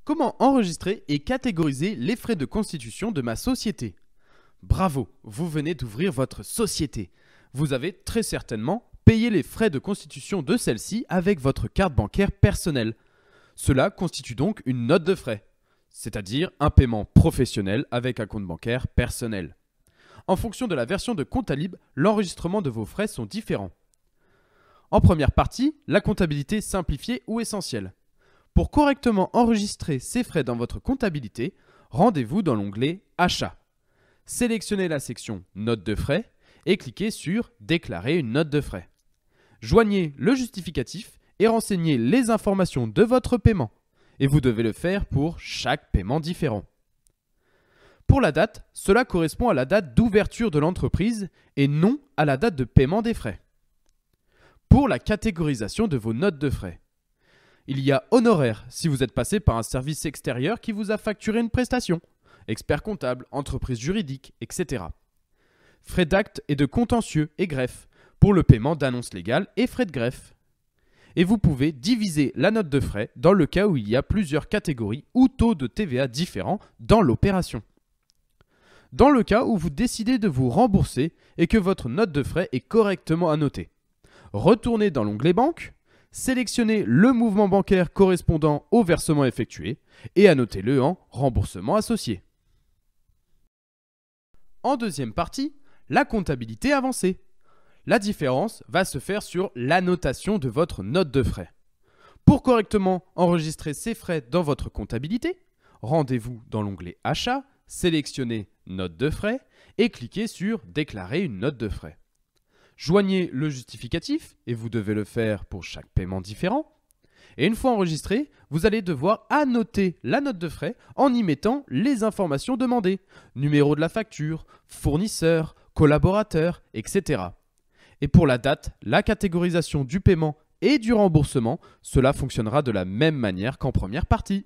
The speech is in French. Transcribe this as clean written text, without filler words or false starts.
Comment enregistrer et catégoriser les frais de constitution de ma société? Bravo, vous venez d'ouvrir votre société. Vous avez très certainement payé les frais de constitution de celle-ci avec votre carte bancaire personnelle. Cela constitue donc une note de frais, c'est-à-dire un paiement professionnel avec un compte bancaire personnel. En fonction de la version de Comptalib, l'enregistrement de vos frais sont différents. En première partie, la comptabilité simplifiée ou essentielle. Pour correctement enregistrer ces frais dans votre comptabilité, rendez-vous dans l'onglet Achats. Sélectionnez la section Notes de frais et cliquez sur Déclarer une note de frais. Joignez le justificatif et renseignez les informations de votre paiement. Et vous devez le faire pour chaque paiement différent. Pour la date, cela correspond à la date d'ouverture de l'entreprise et non à la date de paiement des frais. Pour la catégorisation de vos notes de frais, il y a honoraires si vous êtes passé par un service extérieur qui vous a facturé une prestation, expert comptable, entreprise juridique, etc. Frais d'acte et de contentieux et greffe pour le paiement d'annonces légales et frais de greffe. Et vous pouvez diviser la note de frais dans le cas où il y a plusieurs catégories ou taux de TVA différents dans l'opération. Dans le cas où vous décidez de vous rembourser et que votre note de frais est correctement annotée, retournez dans l'onglet Banque, sélectionnez le mouvement bancaire correspondant au versement effectué et annotez-le en remboursement associé. En deuxième partie, la comptabilité avancée. La différence va se faire sur l'annotation de votre note de frais. Pour correctement enregistrer ces frais dans votre comptabilité, rendez-vous dans l'onglet Achats, sélectionnez Note de frais et cliquez sur Déclarer une note de frais. Joignez le justificatif, et vous devez le faire pour chaque paiement différent. Et une fois enregistré, vous allez devoir annoter la note de frais en y mettant les informations demandées, numéro de la facture, fournisseur, collaborateur, etc. Et pour la date, la catégorisation du paiement et du remboursement, cela fonctionnera de la même manière qu'en première partie.